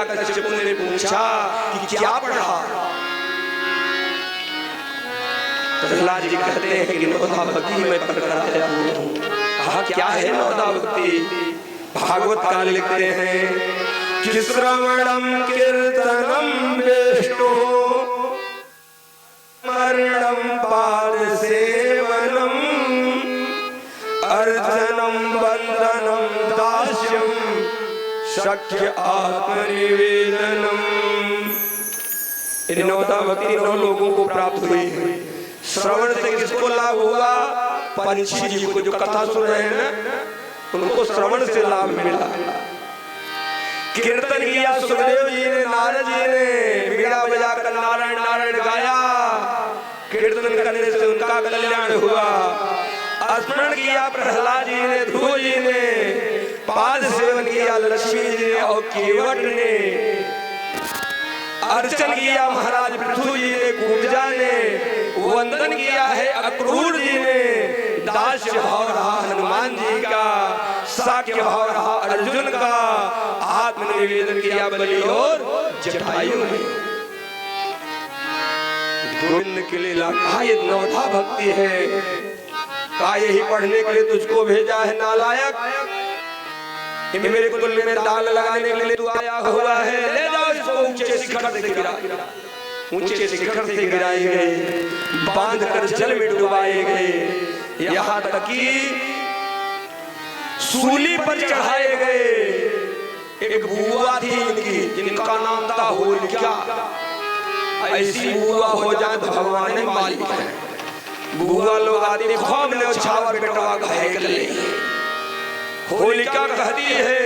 हिरण्याकश्यप ने पूछा कि क्या पढ़ा? प्रहलाद जी कहते हैं कि नौधा भक्ति मैं पढ़कर आया हूँ। कहा क्या है नौधा भक्ति? भागवत काल लिखते हैं कि श्रवणम कीर्तनम विष्णु मरणम पाद सेवनम अर्चनम बंधनम दास्यम शक्य आत्मनिवेदनम। इन नौधा भक्ति 9 लोगों को प्राप्त हुई है। श्रवण से किसको लाभ हुआ? पंछी जी को जो कथा सुन रहे हैं ना, उनको श्रवण से लाभ मिला। कीर्तन किया सुखदेव जी ने, नारद जी ने बीड़ा बजाकर नारायण नारायण गाया। कीर्तन करने से उनका कल्याण हुआ। स्मरण किया प्रहलाद जी ने, ध्रुव जी ने, पाद सेवन किया लक्ष्मी जी ने और केवट ने, अर्चन किया महाराज पृथु जी ने, कुब्जा ने, वंदन किया है अक्रूर जी ने, दास्य भाव रहा हनुमान जी का, साक्य भाव रहा अर्जुन का, आत्मनिवेदन किया बलि और जटायु ने। गोविंद के लिए कहा ये नौधा भक्ति है। कहा यही पढ़ने के लिए तुझको भेजा है नालायक? मेरे कुल में दाल लगाने के लिए तू आया हुआ है। ले जाओ इसको ऊंचे शिखर से गिरा। ऊंचे शिखर से गिराए गए, बांध कर जल में डुबाए गए, यहाँ तक कि सूली पर चढ़ाए गए। एक बुआ थी इनकी जिनका नाम था होलिका। ऐसी बुआ हो जाए तो भगवान ने मालिक है। बुआ लोग आते खौम ने छावर कटवा घाय कर ले। होलिका कहती है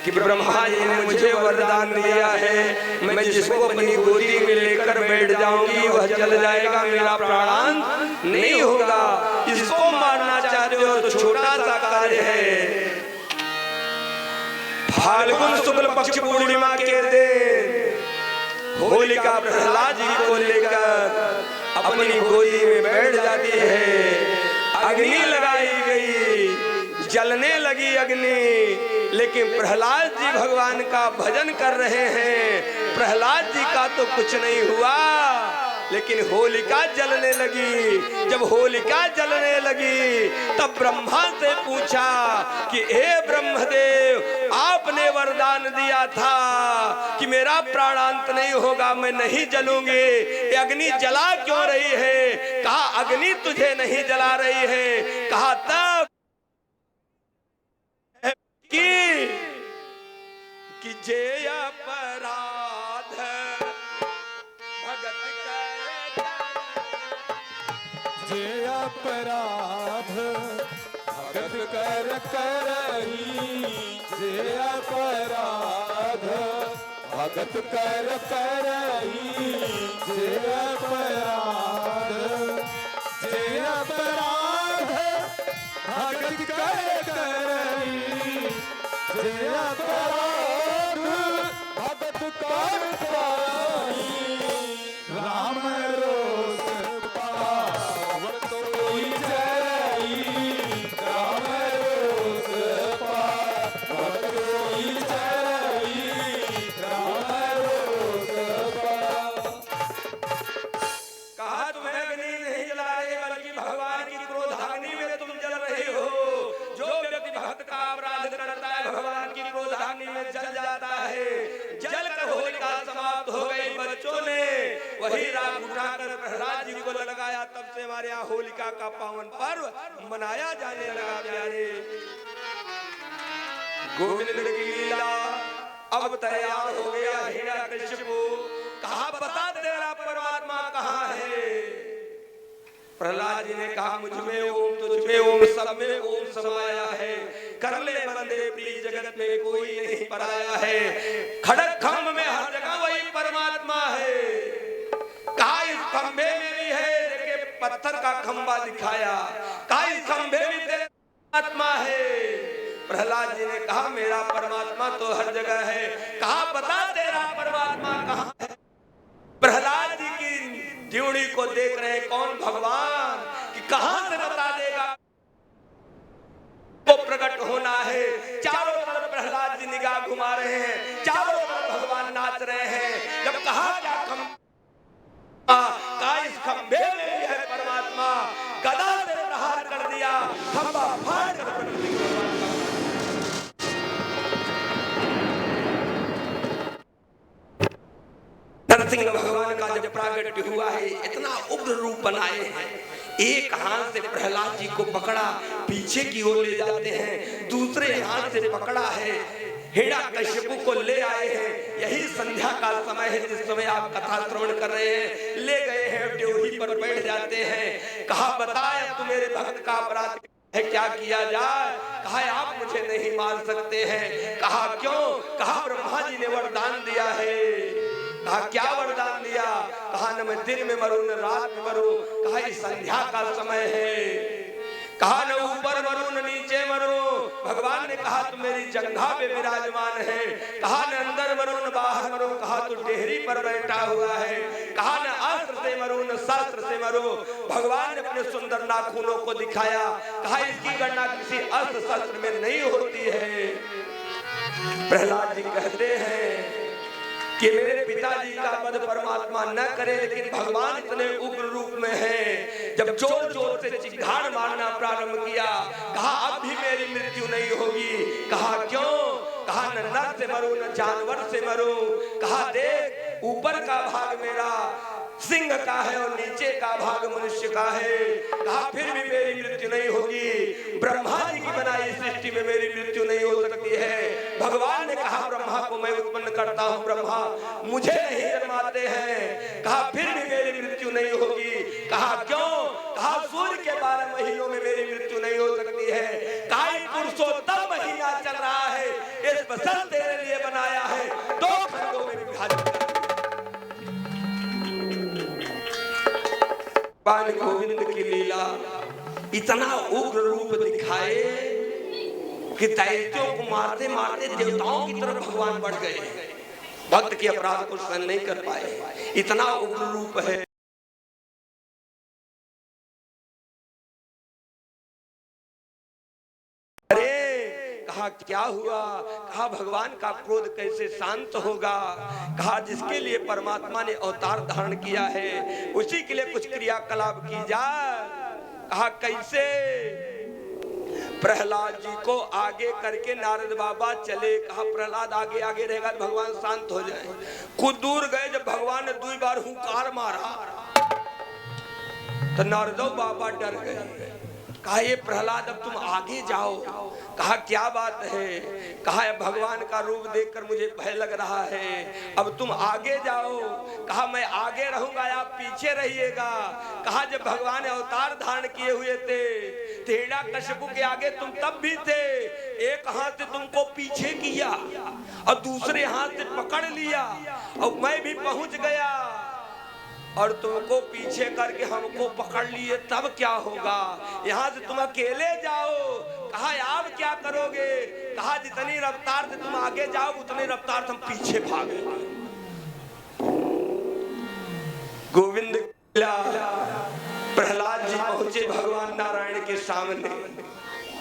कि ब्रह्मा जी ने मुझे वरदान दिया है, मैं जिसको अपनी गोदी में लेकर बैठ जाऊंगी वह चल जाएगा, मेरा प्राणांत नहीं होगा। इसको मारना चाहते हो तो छोटा सा कार्य है। फाल्गुन शुक्ल पक्ष पूर्णिमा के दिन होलिका प्रहलाद जी को लेकर अपनी गोदी में बैठ जाती है। अग्नि लगाई गई, जलने लगी अग्नि, लेकिन प्रहलाद जी भगवान का भजन कर रहे हैं। प्रहलाद जी का तो कुछ नहीं हुआ, लेकिन होलिका जलने लगी। जब होलिका जलने लगी तब ब्रह्मा से पूछा कि हे ब्रह्मदेव, आपने वरदान दिया था कि मेरा प्राणांत नहीं होगा, मैं नहीं जलूंगी, ये अग्नि जला क्यों रही है? कहा अग्नि तुझे नहीं जला रही है। कहा तब कि जे अपराध भगत कर, जे अपराध भगत कर करही, जे अपराध भगत कर करही, जे अपराध, जे अपराध भगत कर करही, जे अपराध भगत कर करही। राम रोष पावत कोई चरई, राम रोष पावत कोई चरई, राम रोष पावत। कहा तुम्हें अग्नि नहीं जला रही बल्कि भगवान की क्रोधाग्नि में तुम जल रहे हो। जो व्यक्ति भक्त का अपराध करता है भगवान की क्रोधाग्नि में जल जाता है। जल कर होलिका समाप्त हो गई। बच्चों ने वही राग उठाकर प्रहलाद जी को लगाया। तब से हमारे यहाँ होलिका का पावन पर्व मनाया जाने लगा। प्यारे गोविंद की लीला अब तैयार हो गया। हिरण्याकश्यप कहा बता तेरा परमात्मा कहाँ है? प्रहलाद जी ने कहा मुझमें ओम, तुझमें ओम, सब में ओम समाया है। कर ले बंदे प्रिय जगत में कोई नहीं पराया है। खड़क खम्भ में हर जगह वही परमात्मा है। कहा इस खंभे में भी है, देखे पत्थर का खंभा दिखाया। कहा इस खंभे में तेरे परमात्मा है। प्रहलाद जी ने कहा मेरा परमात्मा तो हर जगह है। कहा बता तेरा परमात्मा कहाँ है? प्रहलाद जी की जीवनी को देख रहे कौन भगवान कि कहां से बता देगा वो प्रकट होना है। चारों तरफ प्रहलाद जी निगाह घुमा रहे हैं, चारों तरफ भगवान नाच रहे हैं। जब कहा क्या का इस खंभे में भी है परमात्मा, गदा से प्रहार कर दिया, खंभा फाड़ कर नरसिंह भगवान का जब प्रागट्य हुआ है, इतना उग्र रूप बनाए हैं। एक हाथ से प्रहलाद जी को पकड़ा, पीछे की ओर ले जाते हैं, दूसरे हाथ से पकड़ा है, हिरण्यकशिपु को ले आए हैं। यही संध्या का समय है जिस समय आप कथा श्रवण कर रहे हैं। ले गए हैं, ड्योढ़ी पर बैठ जाते हैं। कहा बताए तू मेरे भक्त का अपराध है, क्या किया जाए? कहा आप मुझे नहीं मार सकते हैं। कहा क्यों? कहा ब्रह्मा जी ने वरदान दिया है। कहा क्या वरदान दिया? कहा न मैं दिन में मरूं न रात में मरूं। कहा इस संध्या का समय है। कहा न ऊपर मरूं न नीचे मरूं। भगवान ने कहा तू मेरी जंघा पे विराजमान है। कहा न अंदर मरूं न बाहर मरूं। कहा तू डेहरी पर बैठा हुआ है। कहा न अस्त्र से मरूं न शस्त्र से मरूं। भगवान ने अपने सुंदर नाखूनों को दिखाया। कहा इसकी गणना किसी अस्त्र शस्त्र में नहीं होती है। प्रहलाद जी कहते हैं कि मेरे पिताजी का वध परमात्मा न करे, लेकिन भगवान इतने उग्र रूप में है। जब जोर जोर से चिंगाड़ मारना प्रारंभ किया, कहा अब भी मेरी मृत्यु नहीं होगी। कहा क्यों? कहा न नर से मरूं न जानवर से मरूं। कहा देख ऊपर का भाग मेरा सिंह का है और नीचे का भाग मनुष्य का है। कहा फिर भी मेरी मृत्यु नहीं होगी। ब्रह्मा जी की बनाई सृष्टि में मेरी मृत्यु नहीं हो सकती है। भगवान ने कहा ब्रह्मा को मैं उत्पन्न करता हूँ, ब्रह्मा मुझे नहीं जन्माते हैं। कहा फिर भी मेरी मृत्यु नहीं होगी। कहा क्यों? कहा सूर्य के 12 महीनों में मेरी मृत्यु नहीं हो सकती है। कहा पुरुषोत्तम महीना चल रहा है, इस बसंत तेरे लिए बनाया है, 2 खंडों में विभाजित। भगवान गोविंद की लीला इतना उग्र रूप दिखाए कि दैत्यों को मारते मारते देवताओं की तरफ भगवान बढ़ गए। भक्त के अपराध को सहन नहीं कर पाए, इतना उग्र रूप है। अरे कहा क्या हुआ? कहा भगवान का क्रोध कैसे शांत होगा? कहा जिसके लिए परमात्मा ने अवतार धारण किया है उसी के लिए कुछ क्रियाकलाप की जाए। कहा कैसे? प्रहलाद जी को आगे करके नारद बाबा चले। कहा प्रहलाद आगे आगे रहेगा तो भगवान शांत हो जाए। कुछ दूर गए, जब भगवान ने 2 बार हुंकार मारा तो नारद बाबा डर गए। कहा ये प्रहलाद अब तुम आगे जाओ। कहा क्या बात है? कहा भगवान का रूप देखकर मुझे भय लग रहा है, अब तुम आगे जाओ। कहा मैं आगे रहूंगा, आप पीछे रहिएगा। कहा जब भगवान अवतार धारण किए हुए थे, हिरण्यकशिपु के आगे तुम तब भी थे। एक हाथ से तुमको पीछे किया और दूसरे हाथ से पकड़ लिया और मैं भी पहुंच गया और तुमको पीछे करके हमको पकड़ लिए, तब क्या होगा? यहाँ से तुम अकेले जाओ। कहा आप क्या करोगे? कहा जितनी रफ्तार से तुम आगे जाओ उतनी रफ्तार से हम पीछे भागेंगे। गोविंद प्रहलाद जी पहुंचे भगवान नारायण के सामने।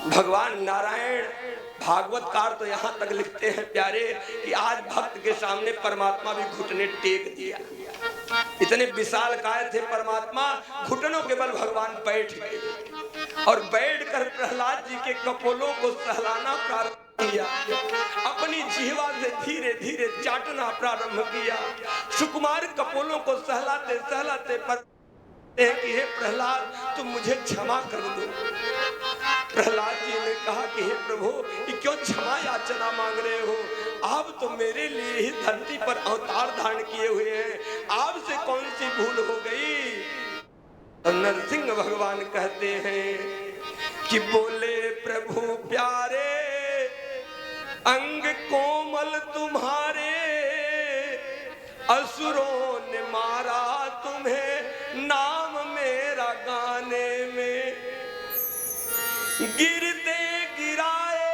भगवान नारायण भागवतकार तो यहाँ तक लिखते हैं प्यारे कि आज भक्त के सामने परमात्मा भी घुटने टेक दिया। इतने विशाल काय थे परमात्मा, घुटनों के बल भगवान बैठ गए और बैठकर प्रहलाद जी के कपोलों को सहलाना प्रारंभ किया। अपनी जीवा से धीरे धीरे चाटना प्रारंभ किया। सुकुमार कपोलों को सहलाते सहलाते पर कि हे प्रहलाद तुम मुझे क्षमा कर दो। प्रहलाद जी ने कहा कि हे प्रभु ये क्यों क्षमा याचना मांग रहे हो? आप तो मेरे लिए ही धरती पर अवतार धारण किए हुए हैं, आपसे कौन सी भूल हो गई? तो नरसिंह भगवान कहते हैं कि बोले प्रभु प्यारे अंग कोमल तुम्हारे, असुरों ने मारा तुम्हें नाम मेरा गाने में। गिरते गिराए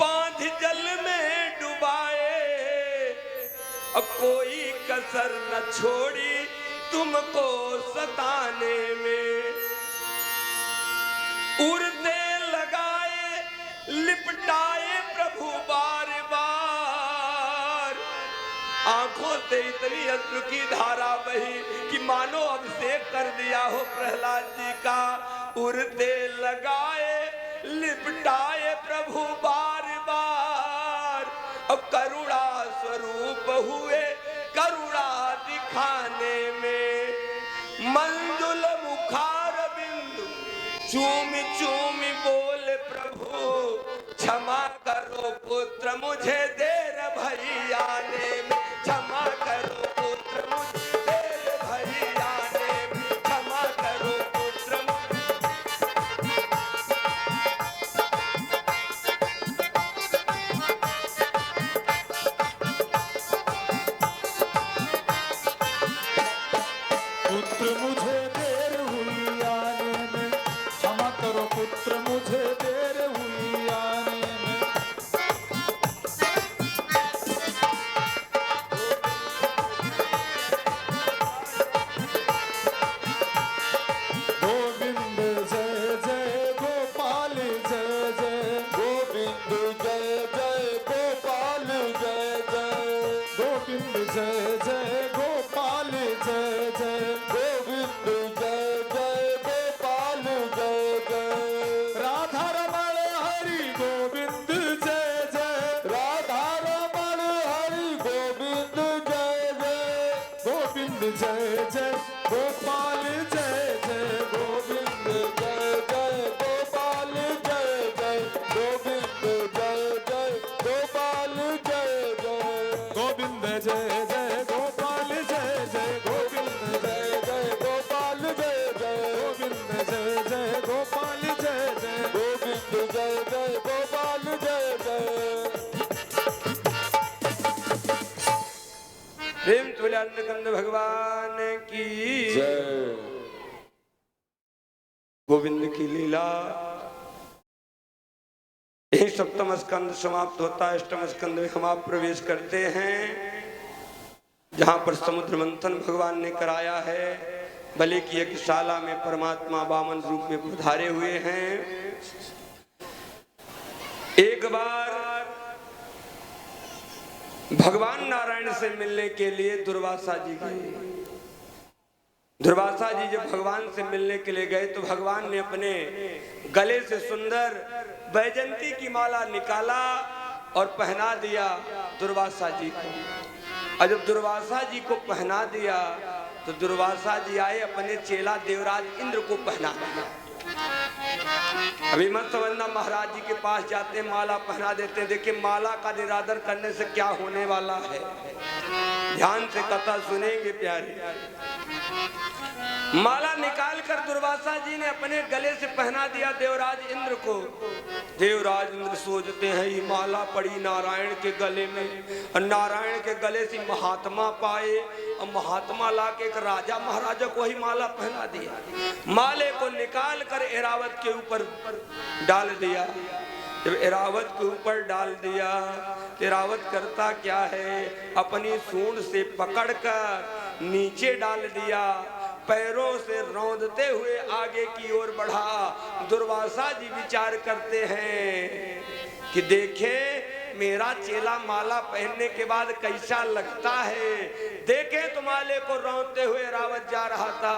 बांध जल में डुबाए, अब कोई कसर न छोड़ी तुमको सताने में। उड़ते लगाए लिपटाए प्रभु बार बार, आंखों से इतनी अश्रु की धारा बही कि मानो अभिषेक कर दिया हो प्रहलाद जी का। उड़ते लगाए लिपटाए प्रभु बार बार, अब करुणा स्वरूप हुए करुणा दिखाने में। मंजुल मुखार बिंदु चूमी चूमी बोले प्रभु, क्षमा करो पुत्र मुझे देर भई आने में। क्षमा करो पुत्र मुझे देर भई आने में। क्षमा करो पुत्र पुत्र मुझे देर हुई आने में, क्षमा करो पुत्र मुझे देर हुई आने में। गोविंद जय जय गोपाल जय जय, गोविंद जय जय गोपाल जय जय, गोविंद जय जय गोपाल जय जय, गोविंद जय जय गोपाल जय जय। राधा रमण हरि गोविंद जय जय, राधा रमण हरि गोविंद जय जय, गोविंद जय जय गोपाल जय जय, गोविंद जय जय गोपाल जय जय, गोविंद जय जय गोपाल जय जय, गोविंद जय जय गोपाल जय जय, गोविंद जय जय गोपाल जय जय, गोविंद जय जय गोपाल जय जय, गोविंद जय जय गोपाल जय जय। प्रेम तुल्यांकंद भगवान की जय। गोविंद की लीला। यही सप्तम स्कंद समाप्त होता है, अष्टम स्कंद में हम आप प्रवेश करते हैं, जहां पर समुद्र मंथन भगवान ने कराया है। बलि की यज्ञशाला में परमात्मा वामन रूप में पधारे हुए हैं। एक बार भगवान नारायण से मिलने के लिए दुर्वासा जी गए। दुर्वासा जी जब भगवान से मिलने के लिए गए तो भगवान ने अपने गले से सुंदर बैजंती की माला निकाला और पहना दिया दुर्वासा जी को। और जब दुर्वासा जी को पहना दिया तो दुर्वासा जी आए अपने चेला देवराज इंद्र को पहना दिया। अभी मत समझना महाराज जी के पास जाते माला पहना देते, देखिए माला का निरादर करने से क्या होने वाला है, ध्यान से कथा सुनेंगे प्यारे। माला निकालकर दुर्वासा जी ने अपने गले से पहना दिया देवराज इंद्र को। देवराज इंद्र सोचते हैं ये माला पड़ी नारायण के गले में, और नारायण के गले से महात्मा पाए, और महात्मा लाके एक राजा महाराजा को ही माला पहना दिया। माले को निकाल कर एरावत के ऊपर डाल दिया। जब एरावत के ऊपर डाल दिया, एरावत करता क्या है, अपनी सूंड से पकड़कर नीचे डाल दिया, पैरों से रौंदते हुए आगे की ओर बढ़ा। दुर्वासा जी विचार करते हैं कि देखें मेरा चेला माला पहनने के बाद कैसा लगता है। देखें तो माले को रौंदते हुए एरावत जा रहा था।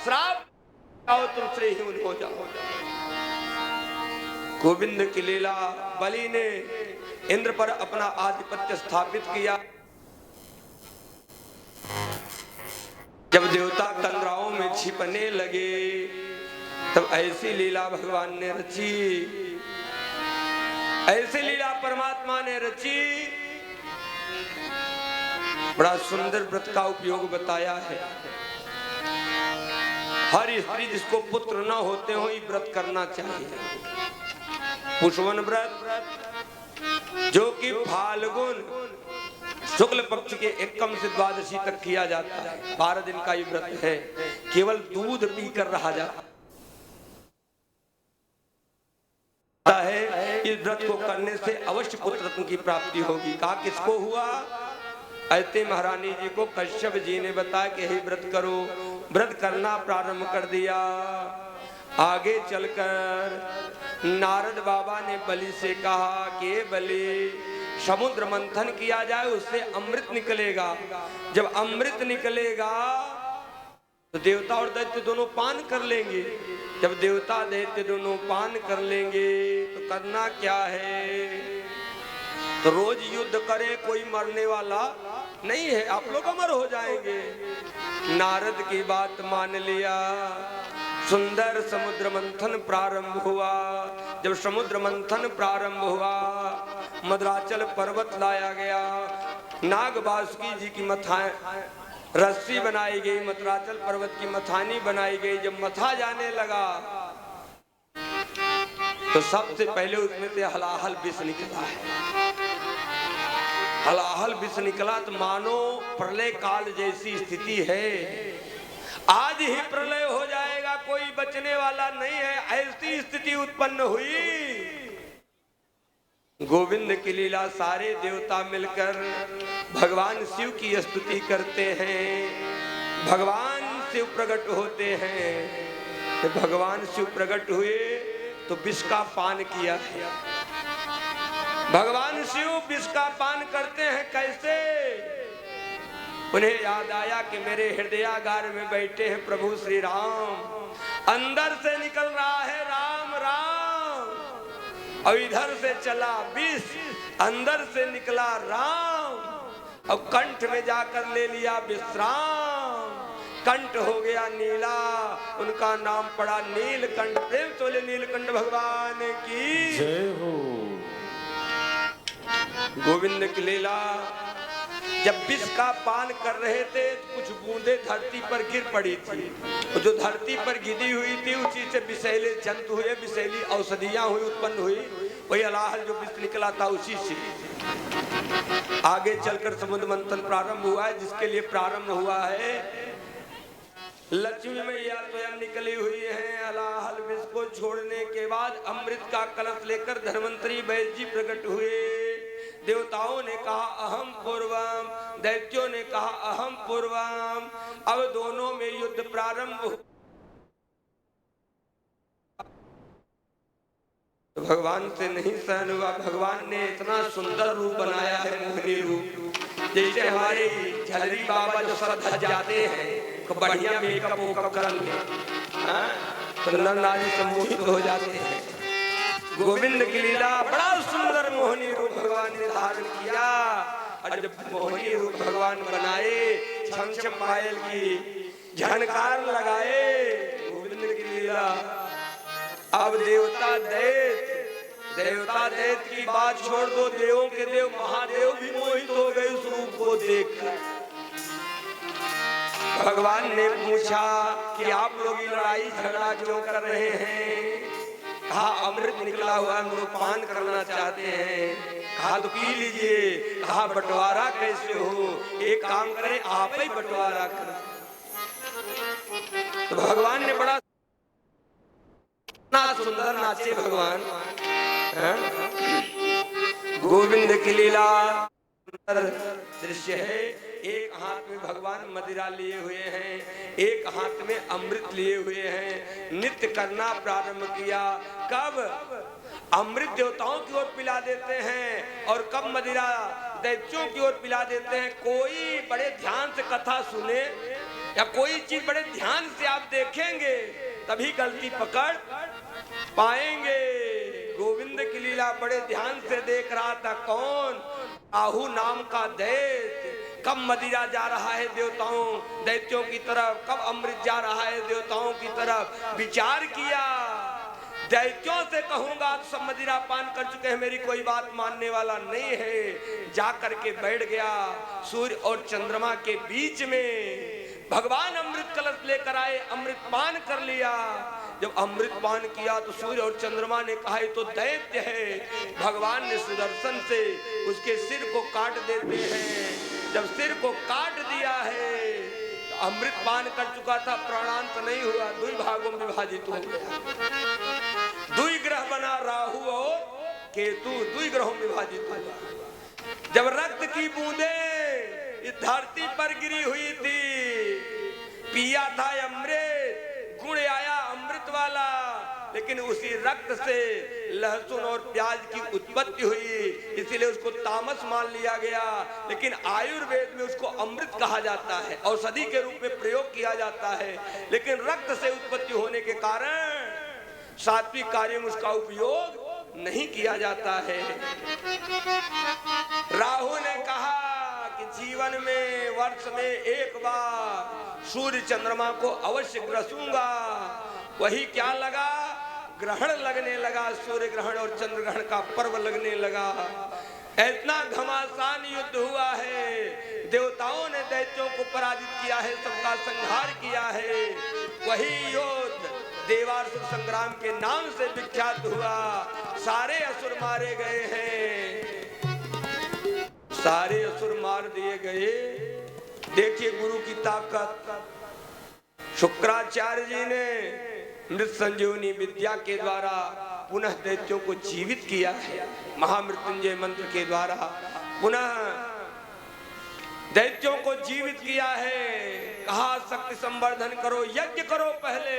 श्राप आओ तुम श्रीहीन हो जाओ। गोविंद की लीला। बलि ने इंद्र पर अपना आधिपत्य स्थापित किया। जब देवता तंद्राओं में छिपने लगे तब ऐसी लीला भगवान ने रची, ऐसी लीला परमात्मा ने रची। बड़ा सुंदर व्रत का उपयोग बताया है। हर स्त्री जिसको पुत्र न होते हो ये व्रत करना चाहिए। पुष्वन व्रत जो कि फाल्गुन शुक्ल पक्ष के एकम से द्वादशी तक किया जाता है। 12 दिन का ये व्रत है। केवल दूध पीकर रहा जाता है। इस व्रत को करने से अवश्य पुत्र रत्न की प्राप्ति होगी। कहा किसको हुआ? ऐते महारानी जी को कश्यप जी ने बताया कि हे व्रत करो। व्रत करना प्रारंभ कर दिया। आगे चलकर नारद बाबा ने बलि से कहा कि बलि समुद्र मंथन किया जाए, उससे अमृत निकलेगा। जब अमृत निकलेगा तो देवता और दैत्य दोनों पान कर लेंगे। जब देवता दैत्य दोनों पान कर लेंगे तो करना क्या है? तो रोज युद्ध करे, कोई मरने वाला नहीं है, आप लोग अमर हो जाएंगे। नारद की बात मान लिया। सुंदर समुद्र मंथन प्रारंभ हुआ। जब समुद्र मंथन प्रारंभ हुआ, मद्राचल पर्वत लाया गया, नाग वासुकी जी की रस्सी बनाई गई, मद्राचल पर्वत की मथानी बनाई गई। जब मथा जाने लगा तो सबसे पहले उसमें से हलाहल विष निकला है। हलाहल विष निकला तो मानो प्रलय काल जैसी स्थिति है। आज ही प्रलय हो जाएगा, कोई बचने वाला नहीं है, ऐसी स्थिति उत्पन्न हुई। गोविंद की लीला, सारे देवता मिलकर भगवान शिव की स्तुति करते हैं। भगवान शिव प्रकट होते हैं। तो भगवान शिव प्रकट हुए तो विष का पान किया। भगवान शिव विष का पान करते हैं कैसे? उन्हें याद आया कि मेरे हृदयागार में बैठे हैं प्रभु श्री राम, अंदर से निकल रहा है राम राम, और इधर से चला विष, अंदर से निकला राम, और कंठ में जाकर ले लिया विश्राम। कंठ हो गया नीला, उनका नाम पड़ा नीलकंठ। प्रेम चोले नीलकंठ भगवान की जय हो। गोविंद की लीला, जब विष का पान कर रहे थे कुछ बूंदे धरती पर गिर पड़ी थी। जो धरती पर गिरी हुई थी उसी से विषैले जंतु हुए, विषैली औषधियां हुई, उत्पन्न हुई। वही हलाहल जो विष निकला था उसी से आगे चलकर समुद्र मंथन प्रारंभ हुआ है, जिसके लिए प्रारंभ हुआ है। लक्ष्मी मैया स्वयं निकली हुई है। हलाहल विष को छोड़ने के बाद अमृत का कलश लेकर धन्वंतरी वैद्य जी प्रकट हुए। देवताओं ने कहा अहम पूर्वम, दैत्यों ने कहा अहम पूर्वम। अब दोनों में युद्ध प्रारंभ हुआ। तो भगवान से नहीं सहन हुआ। भगवान ने इतना सुंदर रूप बनाया है, मोहिनी रूप, जैसे हमारे झलरी बाबा जो सर जाते हैं तो बढ़िया मेकअप वोकअप करेंगे तो नर नारी सम्मोहित हो जाते हैं। गोविंद की लीला, बड़ा सुंदर मोहिनी रूप भगवान ने धारण किया। और जब मोहिनी रूप भगवान बनाए, छम छम पायल की झनकार लगाए। गोविंद की लीला, अब देवता दैत की बात छोड़ दो, देवों के देव महादेव भी मोहित हो गए उस रूप को देख। भगवान ने पूछा कि आप लोग लड़ाई झगड़ा क्यों कर रहे हैं? कहा अमृत निकला हुआ, हम लोग पान करना चाहते हैं। कहा तो पी लीजिए। कहा बंटवारा कैसे हो? एक काम करें, आप ही बंटवारा करें। तो भगवान ने बड़ा सुंदर नाचे भगवान। गोविंद की लीला दृश्य है। एक हाथ में भगवान मदिरा लिए हुए हैं, एक हाथ में अमृत लिए हुए हैं। नृत्य करना प्रारंभ किया। कब अमृत देवताओं की ओर पिला देते हैं और कब मदिरा दैत्यों की ओर पिला देते हैं। कोई बड़े ध्यान से कथा सुने या कोई चीज बड़े ध्यान से आप देखेंगे तभी गलती पकड़ पाएंगे। गोविंद की लीला बड़े ध्यान से देख रहा था। कौन? आहू नाम का दैत्य। कब मदिरा जा रहा है देवताओं दैत्यों की तरफ, कब अमृत जा रहा है देवताओं की तरफ। विचार किया, दैत्यों से कहूंगा तो सब मदिरा पान कर चुके हैं, मेरी कोई बात मानने वाला नहीं है। जा करके बैठ गया सूर्य और चंद्रमा के बीच में। भगवान अमृत कलश लेकर आए, अमृत पान कर लिया। जब अमृत पान किया तो सूर्य और चंद्रमा ने कहा ये तो दैत्य है। भगवान ने सुदर्शन से उसके सिर को काट देते हैं। जब सिर को काट दिया है तो अमृत पान कर चुका था, प्राणांत नहीं हुआ, दुई भागों में विभाजित हो गया। दुई ग्रह बना राहु और केतु, दुई ग्रहों में विभाजित हुआ। जब रक्त की बूंदें इस धरती पर गिरी हुई थी, पिया था अमृत, गुण आया अमृत वाला, लेकिन लेकिन उसी रक्त से लहसुन और प्याज की उत्पत्ति हुई, इसीलिए उसको तामस मान लिया गया। लेकिन आयुर्वेद में उसको अमृत कहा जाता है, औषधि के रूप में प्रयोग किया जाता है। लेकिन रक्त से उत्पत्ति होने के कारण सात्विक कार्य में उसका उपयोग नहीं किया जाता है। राहु ने कहा कि जीवन में वर्ष में एक बार सूर्य चंद्रमा को अवश्य ग्रसूंगा। वही क्या लगा, ग्रहण लगने लगा, सूर्य ग्रहण और चंद्र ग्रहण का पर्व लगने लगा। इतना घमासान युद्ध हुआ है, देवताओं ने दैत्यों को पराजित किया है, सबका संहार किया है। वही युद्ध देवासुर संग्राम के नाम से विख्यात हुआ। सारे असुर मारे गए हैं, सारे असुर मार दिए गए। देखिए गुरु की ताकत। शुक्राचार्य जी ने मृत संजीवनी विद्या के द्वारा पुनः दैत्यों को जीवित किया है। महामृत्युंजय मंत्र के द्वारा पुनः दैत्यों को जीवित किया है। कहा शक्ति संवर्धन करो, यज्ञ करो। पहले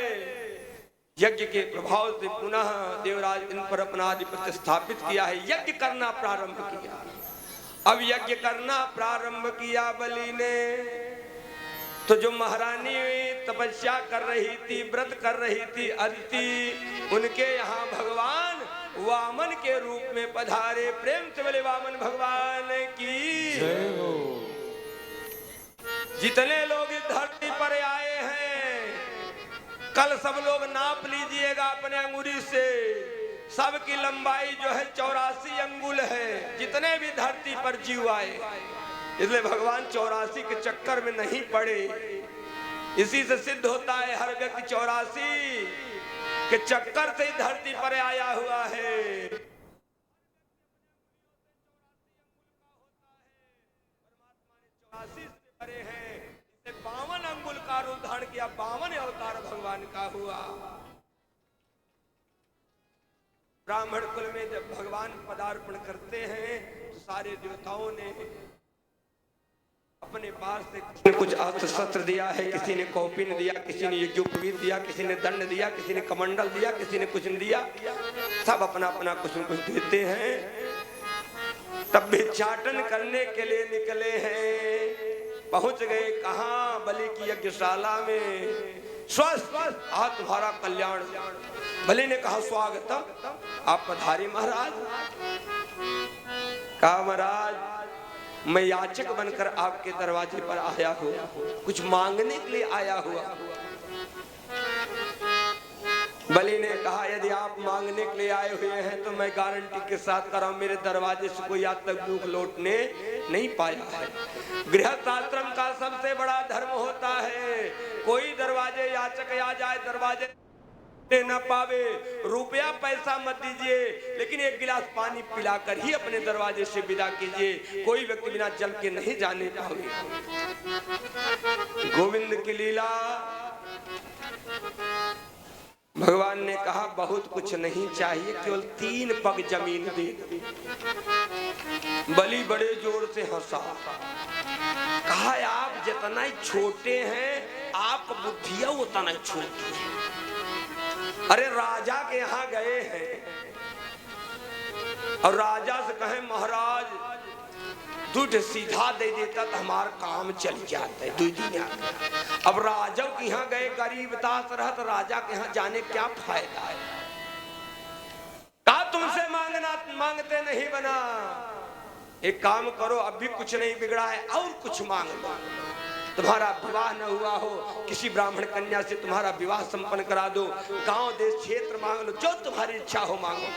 यज्ञ के प्रभाव से पुनः देवराज इन पर अपना आधिपत्य स्थापित किया है। यज्ञ करना प्रारंभ किया। अब यज्ञ करना प्रारंभ किया बलि ने, तो जो महारानी तपस्या कर रही थी, व्रत कर रही थी अदिति, उनके यहाँ भगवान वामन के रूप में पधारे। प्रेम से बोले वामन भगवान की जय हो। जितने लोग इस धरती पर आए हैं, कल सब लोग नाप लीजिएगा अपने अंगुली से। सबकी लंबाई जो है 84 अंगुल है, जितने भी धरती पर जीव आए। इसलिए भगवान 84 के चक्कर में नहीं पड़े। इसी से सिद्ध होता है हर व्यक्ति 84 के चक्कर से ही धरती पर आया हुआ है। परमात्मा ने 84 से परे हैं, इसे 52 अंगुल का रूप धारण किया। 52 अवतार भगवान का हुआ। ब्राह्मण कुल में जब भगवान पदार्पण करते हैं, तो सारे देवताओं ने अपने पास से कुछ अस्त्र शस्त्र दिया है। किसी ने कौपिन दिया, किसी ने यज्ञोपवीत दिया, किसी ने दंड दिया, किसी ने कमंडल दिया, किसी ने कुछ दिया। सब अपना अपना कुछ न कुछ देते हैं। तब भिक्षाटन करने के लिए निकले हैं। पहुंच गए कहाँ, बलि की यज्ञशाला में। स्वस्थ आज तुम्हारा कल्याण। बलि ने कहा स्वागतम, आप पधारे महाराज। कहा महाराज मैं याचक बनकर आपके दरवाजे पर आया हूँ, कुछ मांगने के लिए आया हुआ। बलि ने कहा यदि आप मांगने के लिए आए हुए हैं तो मैं गारंटी के साथ कर रहा हूं, मेरे दरवाजे से कोई आज तक दुख लौटने नहीं पाया है। गृहस्थ आश्रम का सबसे बड़ा धर्म होता है, कोई दरवाजे याचक आ जाए दरवाजे न पावे, रुपया पैसा मत दीजिए, लेकिन एक गिलास पानी पिलाकर ही अपने दरवाजे से विदा कीजिए। कोई व्यक्ति बिना जल के नहीं जाने पावे। गोविंद की लीला। भगवान ने कहा बहुत कुछ नहीं चाहिए, केवल 3 पग जमीन दे दो। बलि बड़े जोर से हंसा। कहा आप जितना ही छोटे हैं, आपका बुद्धिया उतना ही छोटी है। अरे राजा के यहाँ गए हैं और राजा से कहे महाराज दूध सीधा दे देता तो हमारा काम चल जाता है, 2 दिन आगे। अब राजा के यहाँ गए, गरीब दास रहत, राजा के यहाँ जाने क्या फायदा है। कहा तुमसे मांगते नहीं बना, एक काम करो, अभी कुछ नहीं बिगड़ा है और कुछ मांग लो। तुम्हारा विवाह न हुआ हो, किसी ब्राह्मण कन्या से तुम्हारा विवाह संपन्न करा दो, गांव देश क्षेत्र मांग लो, जो तुम्हारी इच्छा हो मांगो।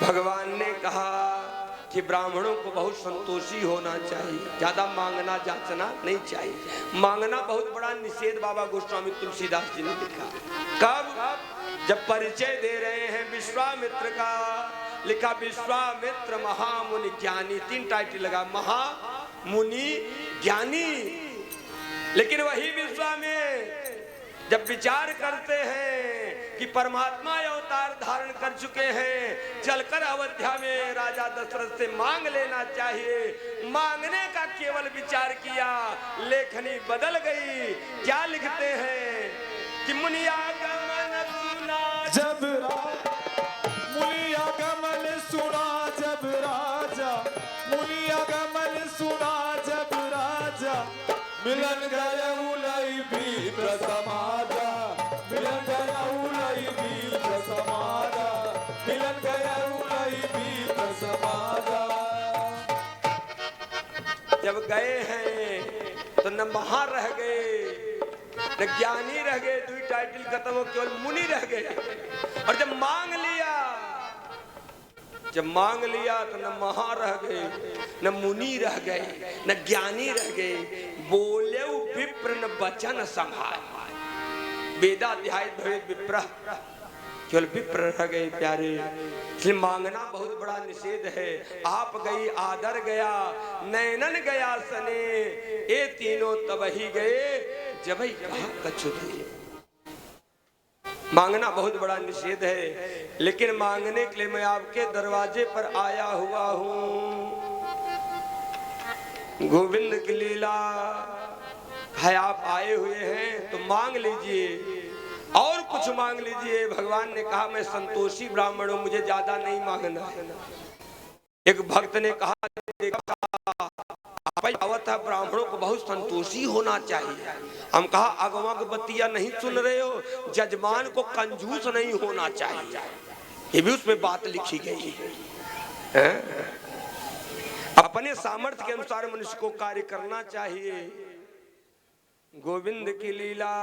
भगवान ने कहा कि ब्राह्मणों को बहुत संतोषी होना चाहिए, ज्यादा मांगना जांचना नहीं चाहिए। मांगना बहुत बड़ा निषेध बाबा गोस्वामी तुलसीदास जी ने लिखा। कब? जब परिचय दे रहे हैं विश्वामित्र का, लिखा विश्वामित्र महामुनि ज्ञानी, 3 टाइटल लगा, महामुनि ज्ञानी। लेकिन वही विश्वामित्र जब विचार करते हैं कि परमात्मा अवतार धारण कर चुके हैं, चलकर अयोध्या में राजा दशरथ से मांग लेना चाहिए, मांगने का केवल विचार किया, लेखनी बदल गई। क्या लिखते हैं? कि मुनिया गमन सुना जब मुनिया गमन सुना जब राजा, मुनिया गमन सुना जब राजा, मिलन गए उलई बीत समाजा, मिलन गया उलई बीत समाजा, मिलन गया उलई बीत समाजा। जब गए हैं तो न महा रह गए न ज्ञानी रह गए, दुई टाइटल खत्म हो केवल मुनि रह गए। और जब मांग लिया तो न महा रह गए न मुनि रह गए न ज्ञानी रह गए, बोले विप्र न वचन संभाल, वेदाध्याय भवेद विप्र, केवल विप्र रह गए प्यारे। इसलिए मांगना बहुत बड़ा निषेध है। आप गई आदर गया, नैनन गया सने, ये तीनों तब ही गए जब ही कहा कछु दे। मांगना बहुत बड़ा निषेध है, लेकिन मांगने के लिए मैं आपके दरवाजे पर आया हुआ हूँ। गोविंद की लीला है, आप आए हुए हैं तो मांग लीजिए और कुछ मांग लीजिए। भगवान ने कहा मैं संतोषी ब्राह्मण हूं, मुझे ज्यादा नहीं मांगना। एक भक्त ने कहा आवत है ब्राह्मणों को बहुत संतोषी होना चाहिए। हम कहा अगवा की बत्तियां नहीं सुन रहे हो, जजमान को कंजूस नहीं होना चाहिए, ये भी उसमें बात लिखी गई है। अपने सामर्थ्य के अनुसार मनुष्य को कार्य करना चाहिए। गोविंद की लीला,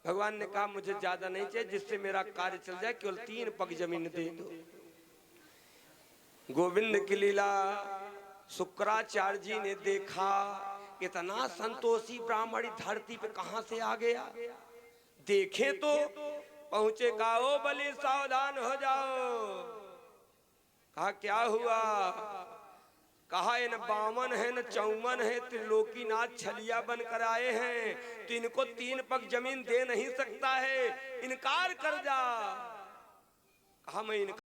भगवान ने कहा मुझे ज्यादा नहीं चाहिए, जिससे मेरा कार्य चल जाए, केवल 3 पग जमीन दे दो। गोविंद की लीला शुक्राचार्य जी ने देखा, इतना संतोषी ब्राह्मण धरती पे कहां से आ गया। देखे तो पहुंचे, कहा ओ बलि सावधान हो जाओ। कहा क्या हुआ। कहा इन बामन है न चौमन है, त्रिलोकीनाथ छलिया बन कर आए हैं, तो इनको 3 पग जमीन दे नहीं सकता है, इनकार कर जा। कहा मैं इनकार